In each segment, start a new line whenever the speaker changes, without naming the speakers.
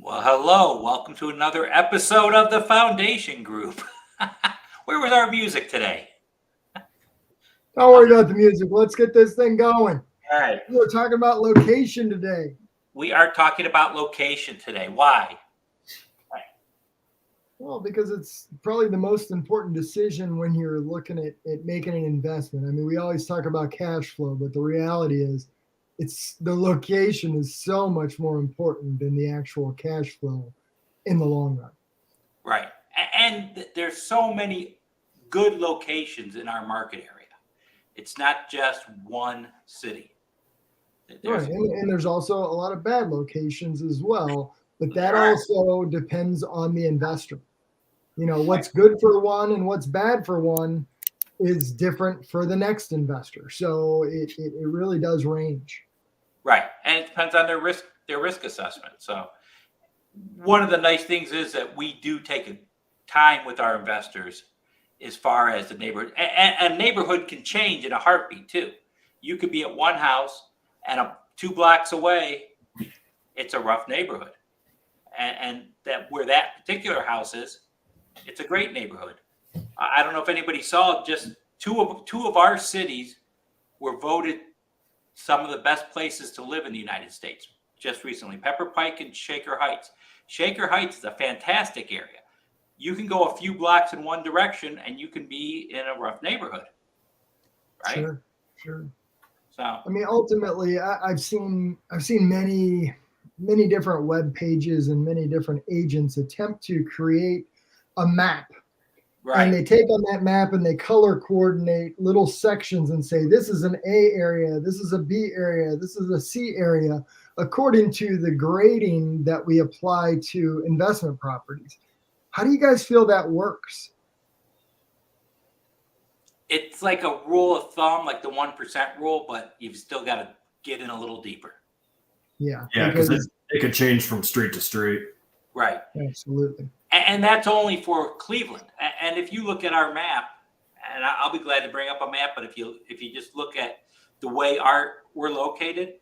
Well, hello. Welcome to another episode of the Foundation Group. Where was our music today?
Don't worry about the music. Let's get this thing going.
All right.
We're talking about location today.
We are talking about location today. Why?
Well, because it's probably the most important decision when you're looking at making an investment. I mean, we always talk about cash flow, but the reality is it's the location is so much more important than the actual cash flow in the long run.
Right. And there's so many good locations in our market area. It's not just one city.
Right. And there's also a lot of bad locations as well, but that
There are.
also depends on the investor. You know, what's good for one and what's bad for one is different for the next investor. So it really does range.
Right. And it depends on their risk assessment. So one of the nice things is that we do take a time with our investors as far as the neighborhood. And a neighborhood can change in a heartbeat too. You could be at one house and 2 blocks away, it's a rough neighborhood. And that where that particular house is, it's a great neighborhood. I don't know if anybody saw, just two of our cities were voted some of the best places to live in the United States just recently. Pepper Pike and Shaker Heights. Shaker Heights is a fantastic area. You can go a few blocks in one direction and you can be in a rough neighborhood. Right?
Sure.
So
I mean, ultimately, I've seen many different web pages and many different agents attempt to create a map.
right.
And they take on that map and they color coordinate little sections and say, this is an A area, this is a B area, this is a C area, according to the grading that we apply to investment properties. How do you guys feel that works?
It's like a rule of thumb, like the 1% rule, but you've still got to get in a little deeper.
Yeah.
Yeah, because it could change from street to street.
Right.
Absolutely.
And that's only for Cleveland. And if you look at our map, and I'll be glad to bring up a map, but if you just look at the way we're located,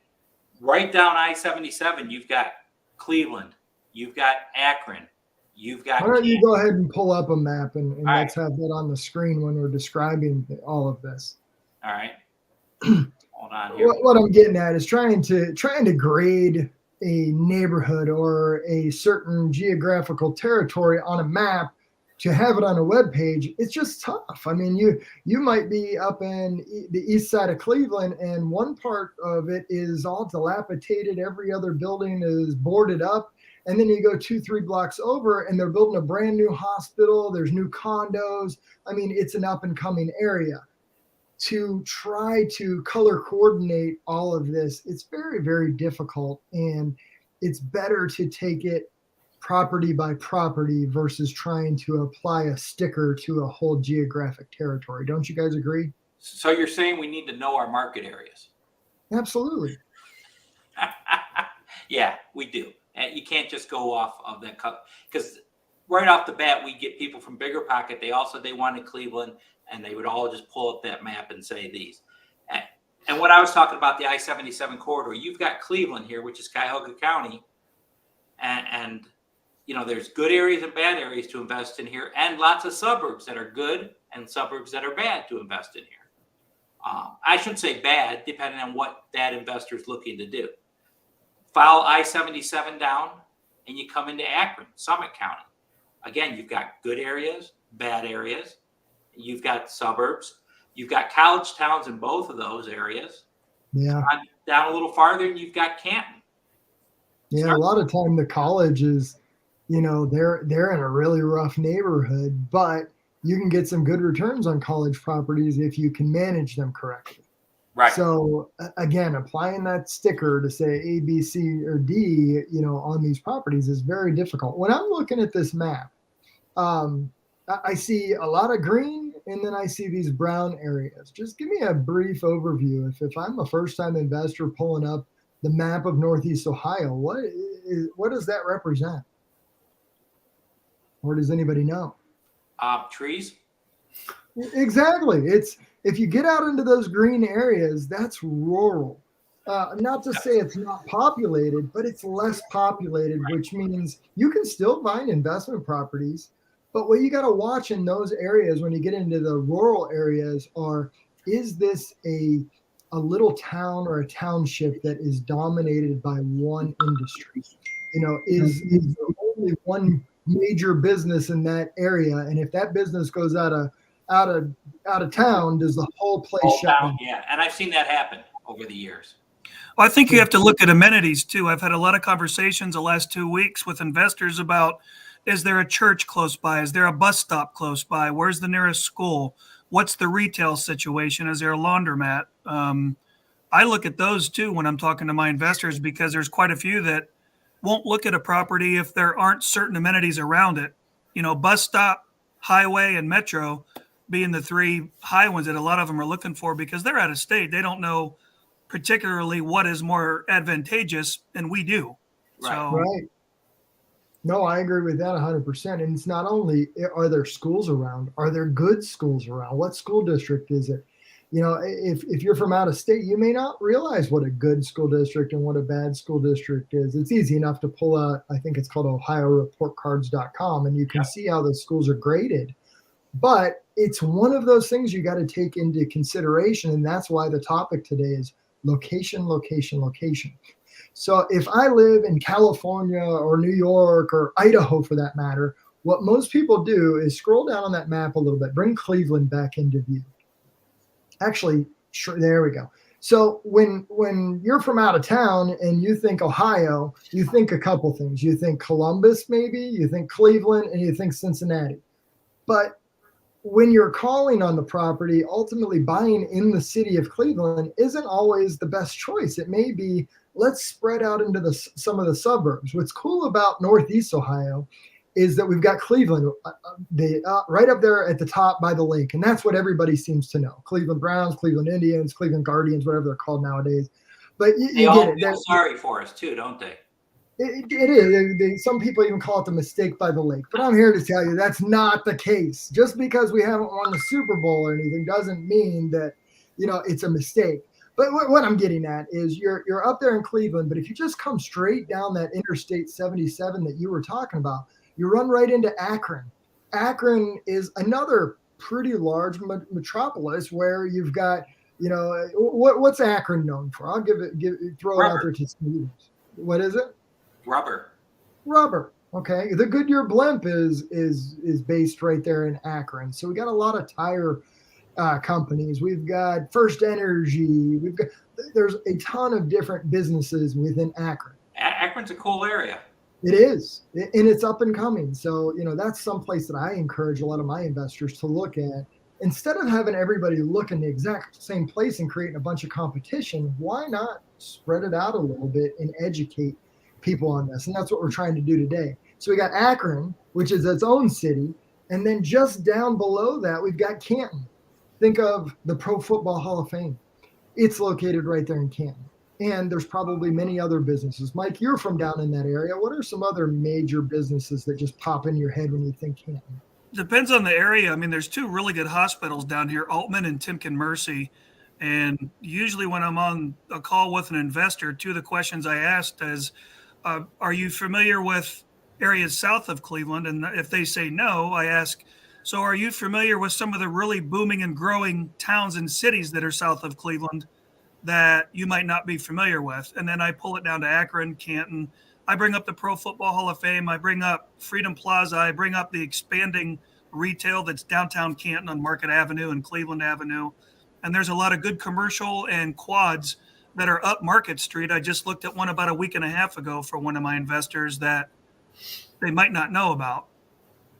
right down I-77, you've got Cleveland, you've got Akron, you've got.
Why don't you go ahead and pull up a map and let's
right.
have that on the screen when we're describing all of this.
All right. Hold on here.
What I'm getting at is trying to grade a neighborhood or a certain geographical territory on a map to have it on a web page. It's just tough. I mean, you might be up in the east side of Cleveland and one part of it is all dilapidated. Every other building is boarded up. And then you go 2-3 blocks over and they're building a brand new hospital. There's new condos. I mean, it's an up and coming area. To try to color coordinate all of this, it's very, very difficult. And it's better to take it property by property versus trying to apply a sticker to a whole geographic territory. Don't you guys agree?
So you're saying we need to know our market areas?
Absolutely.
Yeah, we do. And you can't just go off of that, because right off the bat, we get people from Bigger Pocket. They wanted Cleveland, and they would all just pull up that map and say these. And what I was talking about, the I-77 corridor, you've got Cleveland here, which is Cuyahoga County, and you know there's good areas and bad areas to invest in here, and lots of suburbs that are good and suburbs that are bad to invest in here. I shouldn't say bad, depending on what that investor is looking to do. Follow I-77 down, and you come into Akron, Summit County. Again, you've got good areas, bad areas. You've got suburbs. You've got college towns in both of those areas.
Yeah.
Down a little farther, and you've got Canton.
Yeah, a lot of time the colleges, you know, they're in a really rough neighborhood, but you can get some good returns on college properties if you can manage them correctly.
Right.
So again, applying that sticker to say A, B, C, or D, you know, on these properties is very difficult. When I'm looking at this map, I see a lot of green and then I see these brown areas. Just give me a brief overview. If I'm a first-time investor pulling up the map of Northeast Ohio, what does that represent? Or does anybody know?
Trees.
Exactly. It's if you get out into those green areas, that's rural. Not to say it's not populated, but it's less populated, which means you can still find investment properties. But what you got to watch in those areas when you get into the rural areas is this a little town or a township that is dominated by one industry? Is there only one major business in that area? And if that business goes out of town, does the whole place shut down?
Yeah, and I've seen that happen over the years.
Well, I think you have to look at amenities too. I've had a lot of conversations the last 2 weeks with investors about, is there a church close by? Is there a bus stop close by? Where's the nearest school? What's the retail situation? Is there a laundromat? I look at those too when I'm talking to my investors, because there's quite a few that won't look at a property if there aren't certain amenities around it. Bus stop, highway, and metro being the three high ones that a lot of them are looking for, because they're out of state. They don't know particularly what is more advantageous, and we do.
Right.
So,
Right. No, I agree with that 100%. And it's not only are there schools around, are there good schools around? What school district is it? If you're from out of state, you may not realize what a good school district and what a bad school district is. It's easy enough to pull out, I think it's called OhioReportCards.com, and you can see how the schools are graded. But it's one of those things you got to take into consideration. And that's why the topic today is location, location, location. So if I live in California or New York or Idaho for that matter, what most people do is scroll down on that map a little bit, bring Cleveland back into view. Actually, sure, there we go. So when you're from out of town and you think Ohio, you think a couple things. You think Columbus, maybe, you think Cleveland, and you think Cincinnati. But when you're calling on the property, ultimately buying in the city of Cleveland isn't always the best choice. It may be, let's spread out into some of the suburbs. What's cool about Northeast Ohio is that we've got Cleveland right up there at the top by the lake. And that's what everybody seems to know. Cleveland Browns, Cleveland Indians, Cleveland Guardians, whatever they're called nowadays. But
They all feel sorry for us too, don't they?
It is. Some people even call it the mistake by the lake. But I'm here to tell you that's not the case. Just because we haven't won the Super Bowl or anything doesn't mean that, it's a mistake. But what I'm getting at is you're up there in Cleveland, but if you just come straight down that Interstate 77 that you were talking about, you run right into Akron. Akron is another pretty large metropolis where you've got, what's Akron known for? I'll throw it out there to Steve. What is it? Rubber. Okay. The Goodyear blimp is based right there in Akron. So we got a lot of tire companies. We've got First Energy. There's a ton of different businesses within Akron.
Akron's a cool area.
It is, and it's up and coming. So, that's someplace that I encourage a lot of my investors to look at. Instead of having everybody look in the exact same place and creating a bunch of competition, why not spread it out a little bit and educate people on this? And that's what we're trying to do today. So we got Akron, which is its own city. And then just down below that, we've got Canton. Think of the Pro Football Hall of Fame. It's located right there in Canton. And there's probably many other businesses. Mike, you're from down in that area. What are some other major businesses that just pop in your head when you think Canton?
depends on the area. I mean, there's two really good hospitals down here, Altman and Timken Mercy. And usually when I'm on a call with an investor, two of the questions I asked is, are you familiar with areas south of Cleveland? And if they say no, I ask, so are you familiar with some of the really booming and growing towns and cities that are south of Cleveland that you might not be familiar with? And then I pull it down to Akron, Canton. I bring up the Pro Football Hall of Fame. I bring up Freedom Plaza. I bring up the expanding retail that's downtown Canton on Market Avenue and Cleveland Avenue. And there's a lot of good commercial and quads that are up Market Street. I just looked at one about a week and a half ago for one of my investors that they might not know about.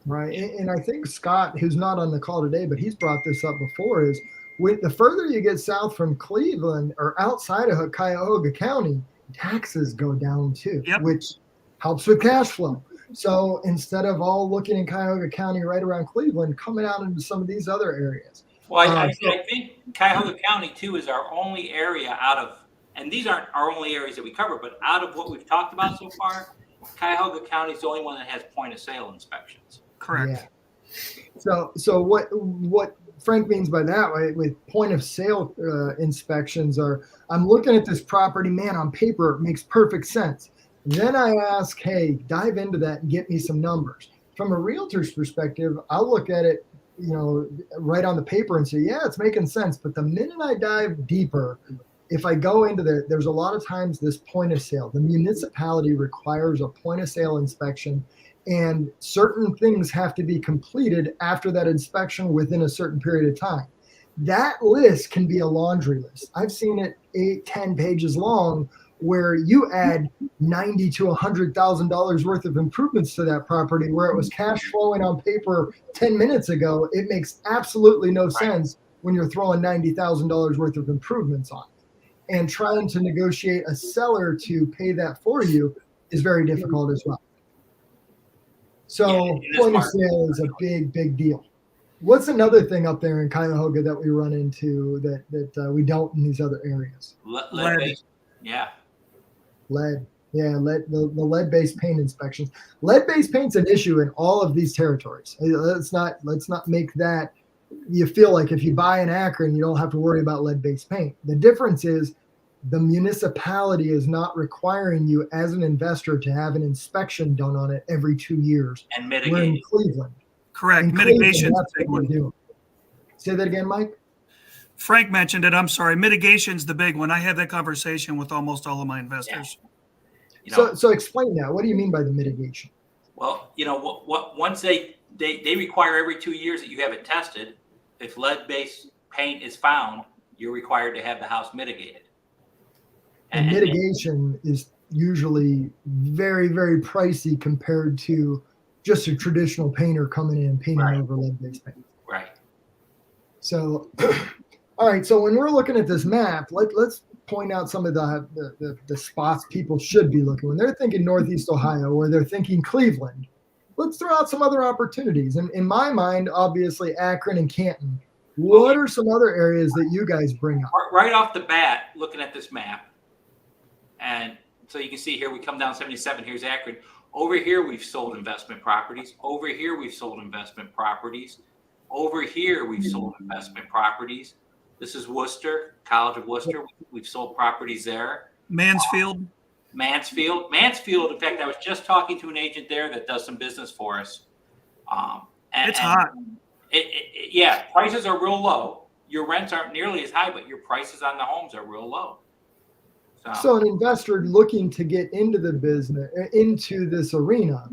Right. And I think Scott, who's not on the call today, but he's brought this up before, is with the further you get south from Cleveland or outside of Cuyahoga County, taxes go down too,
Yep.
which helps with cash flow. So instead of all looking in Cuyahoga County right around Cleveland, coming out into some of these other areas.
Well, I think Cuyahoga County, too, is our only area out of, and these aren't our only areas that we cover, but out of what we've talked about so far, Cuyahoga County is the only one that has point of sale inspections.
Correct.
Yeah. So what Frank means by that, right, with point of sale inspections, are I'm looking at this property, man, on paper, it makes perfect sense. Then I ask, hey, dive into that and get me some numbers. From a realtor's perspective, I'll look at it, right on the paper and say, yeah, it's making sense. But the minute I dive deeper, if I go into there's a lot of times this point of sale, the municipality requires a point of sale inspection, and certain things have to be completed after that inspection within a certain period of time. That list can be a laundry list. I've seen it 8-10 pages long, where you add $90,000 to $100,000 worth of improvements to that property where it was cash flowing on paper 10 minutes ago. It makes absolutely no sense when you're throwing $90,000 worth of improvements on it. And trying to negotiate a seller to pay that for you is very difficult as well. So point of sale is a big, big deal. What's another thing up there in Cuyahoga that we run into that we don't in these other areas?
Lead. Yeah.
Lead. Yeah, the lead-based paint inspections. Lead-based paint's an issue in all of these territories. Let's not make that you feel like if you buy an Akron, you don't have to worry about lead-based paint. The difference is the municipality is not requiring you as an investor to have an inspection done on it every 2 years.
And
We're in
mitigate.
Cleveland.
Correct.
In Cleveland,
Mitigation.
that's what we're doing. Say that again, Mike.
Frank mentioned it. I'm sorry. Mitigation's the big one. I have that conversation with almost all of my investors.
So explain that. What do you mean by the mitigation?
Well, once they require every 2 years that you have it tested. If lead-based paint is found, you're required to have the house mitigated.
And mitigation is usually very, very pricey compared to just a traditional painter coming in and painting over lead-based paint.
Right.
So, all right. So when we're looking at this map, let's point out some of the spots people should be looking when they're thinking Northeast Ohio or they're thinking Cleveland. Let's throw out some other opportunities. And in my mind, obviously Akron and Canton. What are some other areas that you guys bring up?
Right off the bat, looking at this map, and so you can see here, we come down 77, here's Akron. Over here, we've sold investment properties. Over here, we've sold investment properties. Over here, we've sold investment properties. This is Worcester, College of Worcester. We've sold properties there.
Mansfield.
Mansfield. In fact, I was just talking to an agent there that does some business for us.
It's hot.
Yeah, prices are real low. Your rents aren't nearly as high, but your prices on the homes are real low.
So an investor looking to get into the business, into this arena,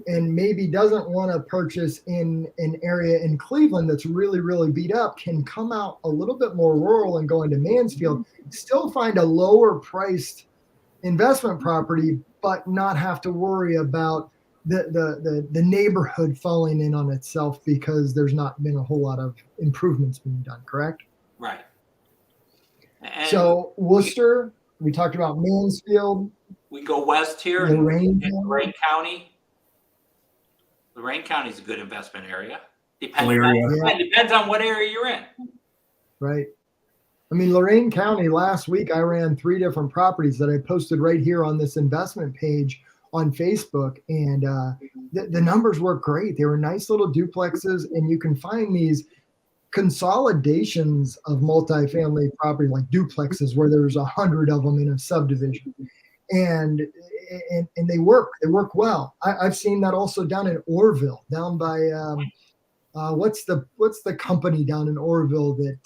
and maybe doesn't want to purchase in an area in Cleveland that's really, really beat up, can come out a little bit more rural and go into Mansfield, still find a lower priced investment property, but not have to worry about the neighborhood falling in on itself because there's not been a whole lot of improvements being done, correct?
Right. And
so Worcester, we talked about Mansfield.
We go west here in Lorain County. Lorain County is a good investment area. Depends on what area you're in.
Right. I mean, Lorain County, last week, I ran 3 different properties that I posted right here on this investment page on Facebook. And the numbers work great. They were nice little duplexes, and you can find these consolidations of multifamily property like duplexes where there's 100 of them in a subdivision, and they work well. I've seen that also down in Orville, down by what's the company down in Orville that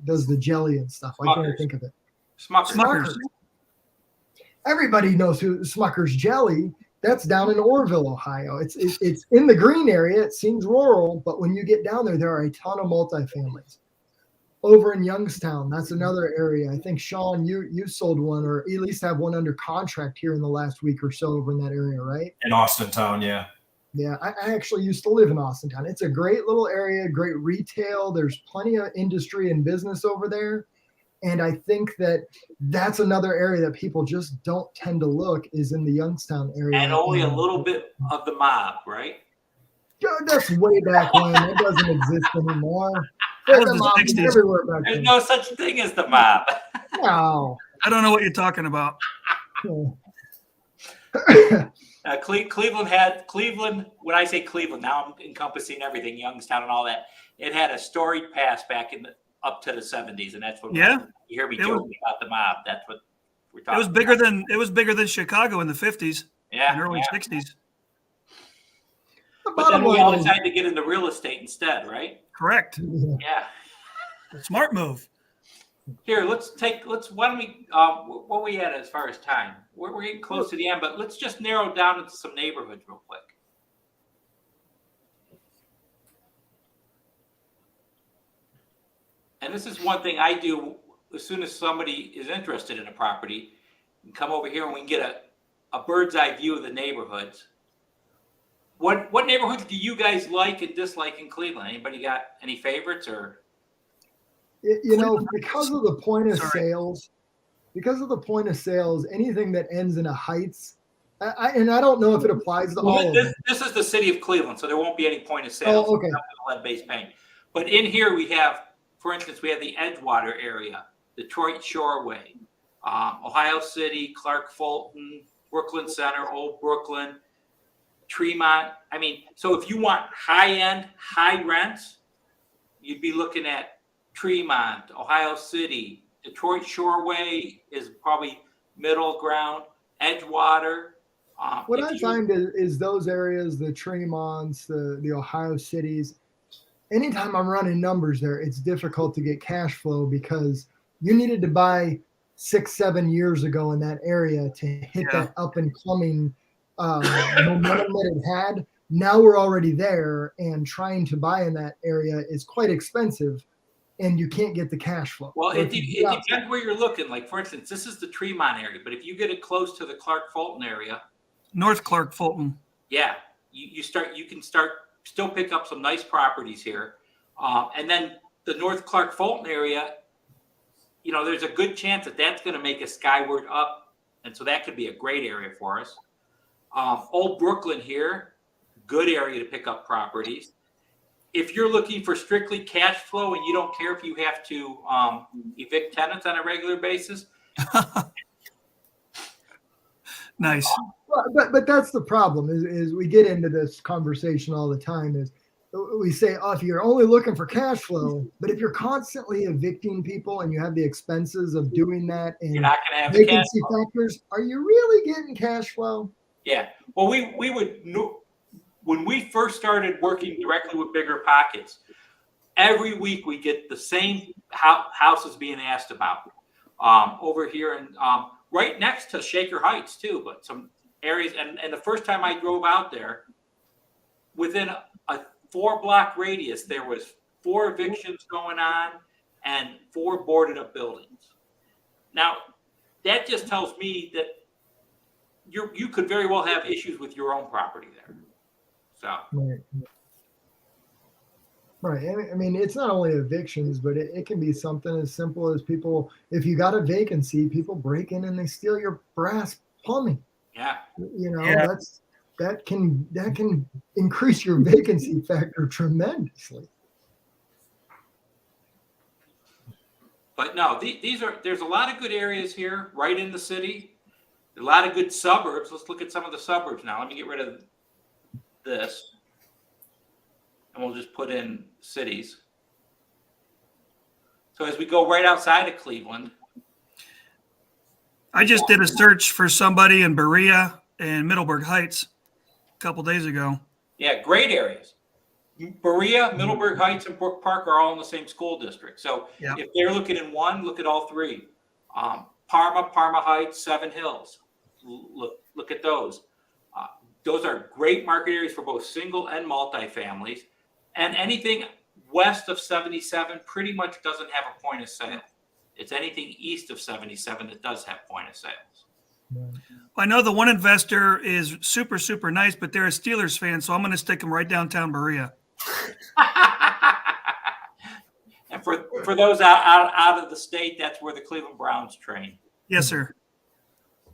does the jelly and stuff? I can't think of it.
Smuckers.
Everybody knows who Smucker's Jelly. That's down in Orville, Ohio. It's in the green area. It seems rural, but when you get down there, there are a ton of multifamilies. Over in Youngstown, that's another area. I think, Sean, you sold one, or at least have one under contract here in the last week or so over in that area, right?
In Austintown, yeah.
Yeah, I actually used to live in Austintown. It's a great little area, great retail. There's plenty of industry and business over there. And I think that's another area that people just don't tend to look, is in the Youngstown area.
And only a little bit of the mob, right?
That's way back when. It doesn't exist anymore.
That was the 60s.
Everywhere back
There's
then.
no such thing as the mob.
No.
I don't know what you're talking about.
Cleveland. When I say Cleveland, now I'm encompassing everything, Youngstown and all that. It had a storied past back up to the 70s, and that's what.
Yeah.
You hear me
It was-
joking about the mob. That's what we're
It
talking.
was bigger than Chicago in the 50s
yeah,
and early
yeah.
60s.
The
But then
bottom
we all
line is,
decided to get into real estate instead, right?
Correct.
Yeah.
Smart move.
Here, why don't we, what we at as far as time? We're getting close to the end, but let's just narrow down into some neighborhoods real quick. And this is one thing I do as soon as somebody is interested in a property, and come over here and we can get a bird's eye view of the neighborhoods. What neighborhoods do you guys like and dislike in Cleveland? Anybody got any favorites or?
you know, because of the point of
Sorry.
sales, anything that ends in a Heights, and I don't know if it applies to all of them.
This is the city of Cleveland, so there won't be any point of sale.
Oh, okay.
Lead-based paint. But in here we have, for instance, we have the Edgewater area, Detroit Shoreway, Ohio City, Clark Fulton, Brooklyn Center, Old Brooklyn, Tremont. I mean, so if you want high-end, high rents, you'd be looking at Tremont, Ohio City. Detroit Shoreway is probably middle ground. Edgewater.
What I find is those areas, the Tremonts, the Ohio cities, anytime I'm running numbers there, it's difficult to get cash flow because you needed to buy 6-7 years ago in that area to hit that up and coming momentum that it had. Now we're already there, and trying to buy in that area is quite expensive, and you can't get the cash flow.
Well, it depends where you're looking. Like, for instance, this is the Tremont area, but if you get it close to the Clark Fulton area,
North Clark Fulton.
yeah, you can still pick up some nice properties here. And then the North Clark Fulton area, you know, there's a good chance that that's going to make a skyward up. And so that could be a great area for us. Old Brooklyn here, good area to pick up properties. If you're looking for strictly cash flow and you don't care if you have to evict tenants on a regular basis.
Nice.
But that's the problem is we get into this conversation all the time is we say, oh, if you're only looking for cash flow, but if you're constantly evicting people and you have the expenses of doing that and
you're not going to have the cash
vacancy
flow.
factors, are you really getting cash flow?
Yeah. Well, we would, when we first started working directly with Bigger Pockets, every week we get the same houses being asked about over here and right next to Shaker Heights too, but some areas. And the first time I drove out there, within a 4-block radius, there was 4 evictions going on and 4 boarded up buildings. Now, that just tells me that you could very well have issues with your own property there. So
Right. I mean, it's not only evictions, but it can be something as simple as people, if you got a vacancy, people break in and they steal your brass plumbing.
yeah,
You know, that can increase your vacancy factor tremendously.
but no, there's a lot of good areas here right in the city. A lot of good suburbs. Let's look at some of the suburbs now. Let me get rid of this. And we'll just put in cities. So as we go right outside of Cleveland.
I just did a search for somebody in Berea and Middleburg Heights a couple days ago.
Yeah, great areas. Berea, Middleburg Heights, and Brook Park are all in the same school district. So if they're looking in one, look at all 3. Parma Heights, Seven Hills. Look at those. Those are great market areas for both single and multifamilies. And anything west of 77 pretty much doesn't have a point of sale. It's anything east of 77 that does have point of sales.
I know the one investor is super, super nice, but they're a Steelers fan, so I'm going to stick them right downtown Berea.
And for those out of the state, that's where the Cleveland Browns train.
Yes, sir.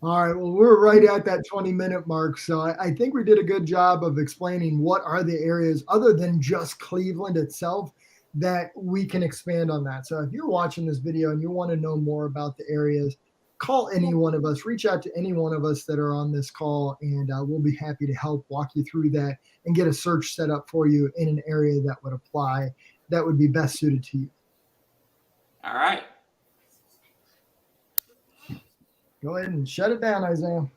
All right. Well, we're right at that 20-minute mark. So I think we did a good job of explaining what are the areas other than just Cleveland itself that we can expand on that. So if you're watching this video and you want to know more about the areas, call any one of us, reach out to any one of us that are on this call, and we'll be happy to help walk you through that and get a search set up for you in an area that would apply, that would be best suited to you.
All right.
Go ahead and shut it down, Isaiah.